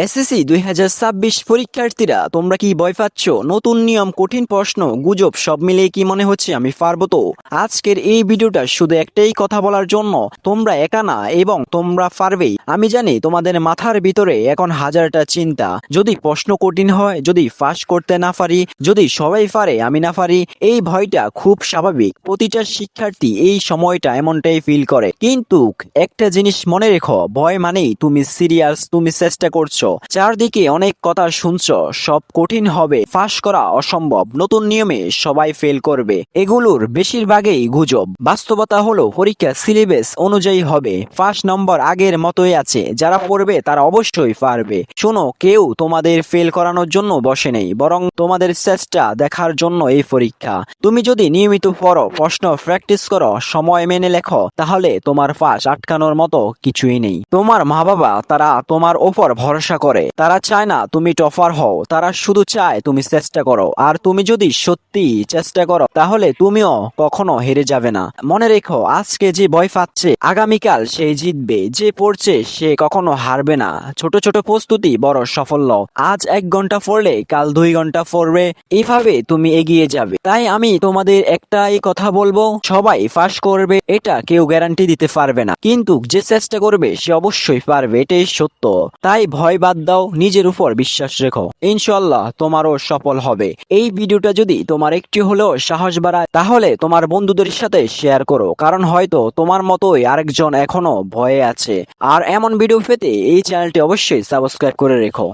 SSC 2026 পরীক্ষার্থীরা তোমরা কি ভয় পাচ্ছ? নতুন নিয়ম, কঠিন প্রশ্ন, গুজব সব মিলিয়ে কি মনে হচ্ছে আমি পারবো তো? আজকের এই ভিডিওটা শুধু একটাই কথা বলার জন্য, তোমরা একা না এবং তোমরা পারবেই। আমি জানি তোমাদের মাথার ভিতরে এখন হাজারটা চিন্তা। যদি প্রশ্ন কঠিন হয়, যদি পাস করতে না পারি, যদি সবাই পারে আমি না পারি। এই ভয়টা খুব স্বাভাবিক। প্রতিটা শিক্ষার্থী এই সময়টা এমনটাই ফিল করে। কিন্তু একটা জিনিস মনে রেখো, ভয় মানেই তুমি সিরিয়াস, তুমি চেষ্টা করছো। চারদিকে অনেক কথা শুনছো, সব কঠিন হবে, পাস করা অসম্ভব, নতুন নিয়মে সবাই ফেল করবে। এগুলোর বেশিরভাগই গুজব। বাস্তবতা হলো পরীক্ষা সিলেবাস অনুযায়ী হবে। ফার্স্ট নম্বর আগের মতোই আছে। যারা পড়বে তারা অবশ্যই পারবে। শোনো, কেউ তোমাদের ফেল করানোর জন্য বসে নেই, বরং তোমাদের চেষ্টা দেখার জন্য এই পরীক্ষা। তুমি যদি নিয়মিত পড়ো, প্রশ্ন প্র্যাকটিস করো, সময় মেনে লেখো, তাহলে তোমার পাস আটকানোর মতো কিছুই নেই। তোমার মা বাবা তারা তোমার ওপর ভরসা করে। তারা চায় না তুমি টপার হও, তারা শুধু চায় তুমি চেষ্টা করো। আর তুমি যদি সত্যি চেষ্টা করো, তাহলে তুমিও কখনো হেরে যাবে না। মনে রেখো, আজকে যে ভয় পাচ্ছে, আগামীকাল সে জিতবে। যে পড়ছে সে কখনো হারবে না। ছোট ছোট প্রস্তুতি বড় সাফল্য। আজ 1 ঘন্টা পড়লে কাল 2 ঘন্টা পড়বে, এভাবে তুমি এগিয়ে যাবে। তাই আমি তোমাদের একটাই কথা বলবো, সবাই পাস করবে এটা কেউ গ্যারান্টি দিতে পারবে না, কিন্তু যে চেষ্টা করবে সে অবশ্যই পারবে, এটাই সত্য। তাই ভয় বাদ দাও, নিজের উপর বিশ্বাস রেখো, ইনশাআল্লাহ তোমারও সফল হবে। এই ভিডিওটা যদি তোমার একটু হলেও সাহস বাড়ায়, তাহলে তোমার বন্ধুদের সাথে শেয়ার করো, কারণ হয়তো তোমার মতোই আরেকজন এখনো ভয়ে আছে। আর এমন ভিডিও পেতে এই চ্যানেলটি অবশ্যই সাবস্ক্রাইব করে রেখো।